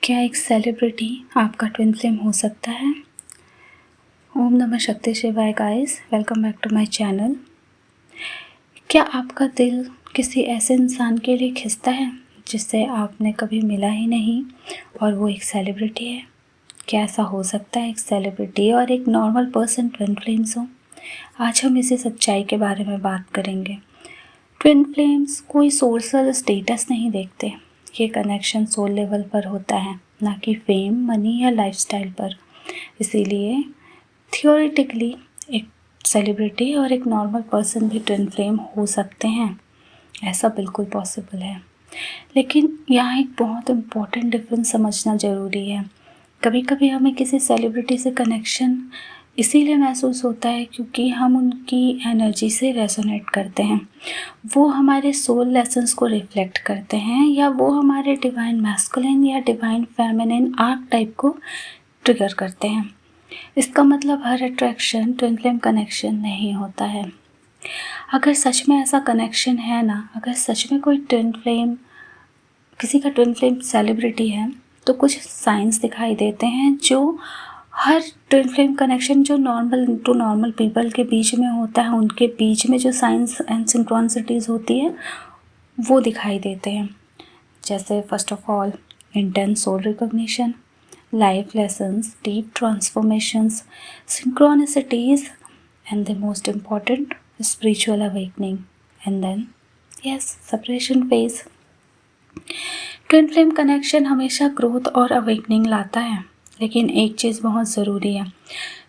क्या एक सेलिब्रिटी आपका ट्विन फ्लेम हो सकता है? ओम नमः शक्ति शिवाय guys, welcome back to my channel. क्या आपका दिल किसी ऐसे इंसान के लिए खिंचता है जिससे आपने कभी मिला ही नहीं और वो एक सेलिब्रिटी है? क्या ऐसा हो सकता है एक सेलिब्रिटी और एक नॉर्मल पर्सन ट्विन फ्लेम्स हो? आज हम इसी सच्चाई के बारे में बात करेंगे। ट्विन फ्लेम्स कोई सोशल स्टेटस नहीं देखते, ये कनेक्शन सोल लेवल पर होता है, ना कि फेम, मनी या लाइफस्टाइल पर। इसीलिए थियोरेटिकली एक सेलिब्रिटी और एक नॉर्मल पर्सन भी ट्विन फ्लेम हो सकते हैं, ऐसा बिल्कुल पॉसिबल है। लेकिन यहाँ एक बहुत इम्पोर्टेंट डिफरेंस समझना ज़रूरी है। कभी कभी हमें किसी सेलिब्रिटी से कनेक्शन इसीलिए महसूस होता है क्योंकि हम उनकी एनर्जी से रेजोनेट करते हैं, वो हमारे सोल लेसन्स को रिफ्लेक्ट करते हैं, या वो हमारे डिवाइन मैस्कुलिन या डिवाइन फेमिनिन आर्क टाइप को ट्रिगर करते हैं। इसका मतलब हर अट्रैक्शन ट्विन फ्लेम कनेक्शन नहीं होता है। अगर सच में ऐसा कनेक्शन है ना, अगर सच में कोई ट्विन फ्लेम, किसी का ट्विन फ्लेम सेलिब्रिटी है, तो कुछ साइंस दिखाई देते हैं जो हर ट्विन फ्लेम कनेक्शन जो नॉर्मल टू नॉर्मल पीपल के बीच में होता है, उनके बीच में जो साइंस एंड सिंक्रोनिसिटीज़ होती है वो दिखाई देते हैं। जैसे first of all intense soul recognition, life lessons, deep transformations, synchronicities and the most important spiritual awakening and then yes separation phase. Twin flame connection हमेशा ग्रोथ और अवेकनिंग लाता है, लेकिन एक चीज़ बहुत ज़रूरी है।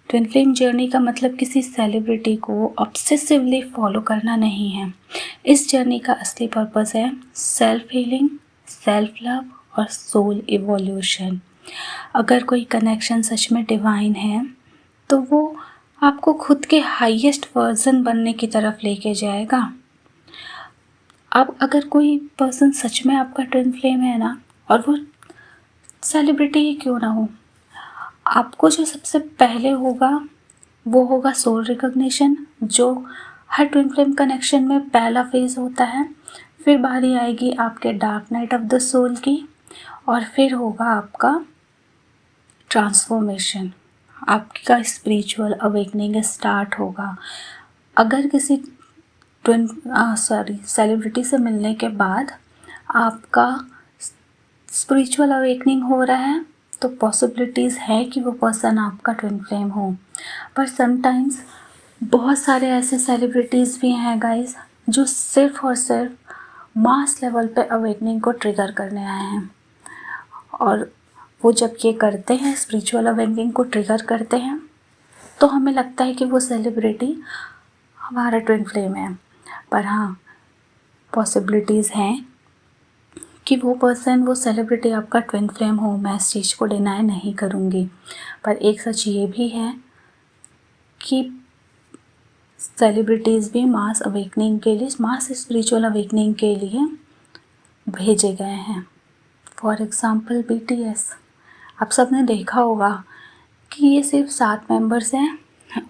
ट्विन फ्लेम जर्नी का मतलब किसी सेलिब्रिटी को ऑब्सेसिवली फॉलो करना नहीं है। इस जर्नी का असली पर्पस है सेल्फ हीलिंग, सेल्फ लव और सोल इवोल्यूशन। अगर कोई कनेक्शन सच में डिवाइन है तो वो आपको खुद के हाईएस्ट वर्जन बनने की तरफ लेके जाएगा। अब अगर कोई पर्सन सच में आपका ट्विन फ्लेम है ना, और वो सेलिब्रिटी ही क्यों ना हो, आपको जो सबसे पहले होगा वो होगा सोल रिकॉग्निशन, जो हर ट्विन फ्लेम कनेक्शन में पहला फेज होता है। फिर बारी आएगी आपके dark night of the soul की, और फिर होगा आपका ट्रांसफॉर्मेशन, आपका स्पिरिचुअल अवेकनिंग स्टार्ट होगा। अगर किसी सेलिब्रिटी से मिलने के बाद आपका स्पिरिचुअल अवेकनिंग हो रहा है तो पॉसिबिलिटीज़ है कि वो पर्सन आपका ट्विन फ्लेम हो। पर समटाइम्स बहुत सारे ऐसे सेलिब्रिटीज़ भी हैं गाइस जो सिर्फ और सिर्फ मास लेवल पे अवेकनिंग को ट्रिगर करने आए हैं, और वो जब ये करते हैं, स्पिरिचुअल अवेकनिंग को ट्रिगर करते हैं, तो हमें लगता है कि वो सेलिब्रिटी हमारा ट्विन फ्लेम है। पर हाँ, पॉसिबिलिटीज़ हैं कि वो पर्सन, वो सेलिब्रिटी आपका ट्विन फ्लेम हो, मैं इस चीज़ को डिनाई नहीं करूँगी। पर एक सच ये भी है कि सेलिब्रिटीज़ भी मास अवेकनिंग के लिए, मास स्पिरिचुअल अवेकनिंग के लिए भेजे गए हैं। फॉर एग्ज़ाम्पल BTS, आप सब ने देखा होगा कि ये सिर्फ 7 मेंबर्स हैं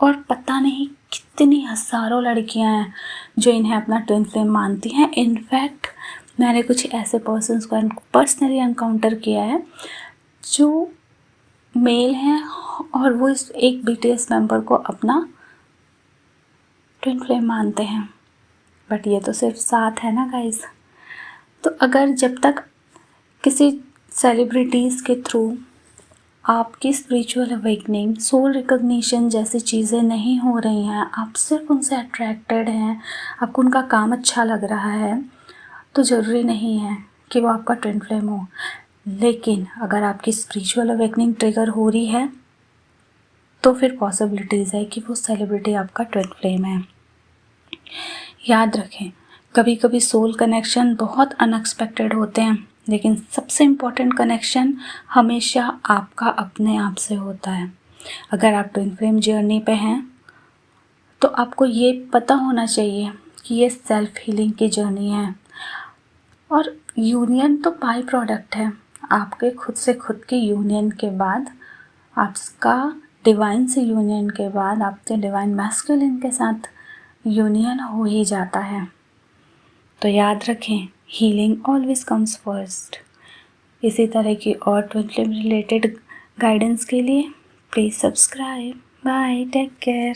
और पता नहीं कितनी हज़ारों लड़कियां हैं जो इन्हें अपना ट्विन फ्लेम मानती हैं। इनफैक्ट मैंने कुछ ऐसे पर्सन्स को पर्सनली एनकाउंटर किया है जो मेल हैं और वो इस एक BTS मेंबर को अपना ट्विन फ्लेम मानते हैं। बट ये तो सिर्फ 7 है ना गाइस। तो अगर जब तक किसी सेलिब्रिटीज़ के थ्रू आपकी स्पिरिचुअल अवेकनिंग, सोल रिकॉग्निशन जैसी चीज़ें नहीं हो रही हैं, आप सिर्फ उनसे अट्रैक्टेड हैं, आपको उनका काम अच्छा लग रहा है, तो ज़रूरी नहीं है कि वो आपका ट्विन फ्लेम हो। लेकिन अगर आपकी स्पिरिचुअल अवेकनिंग ट्रिगर हो रही है तो फिर पॉसिबिलिटीज़ है कि वो सेलिब्रिटी आपका ट्विन फ्लेम है। याद रखें, कभी कभी सोल कनेक्शन बहुत अनएक्सपेक्टेड होते हैं, लेकिन सबसे इम्पॉर्टेंट कनेक्शन हमेशा आपका अपने आप से होता है। अगर आप ट्विन फ्लेम जर्नी पे हैं तो आपको ये पता होना चाहिए कि ये सेल्फ हीलिंग की जर्नी है, और यूनियन तो बाई प्रोडक्ट है। आपके खुद से खुद के यूनियन के बाद, आपका डिवाइन से यूनियन के बाद, आपके डिवाइन मैस्कुलिन के साथ यूनियन हो ही जाता है। तो याद रखें, हीलिंग ऑलवेज कम्स फर्स्ट। इसी तरह की और ट्विन फ्लेम रिलेटेड गाइडेंस के लिए please subscribe. Bye, take care.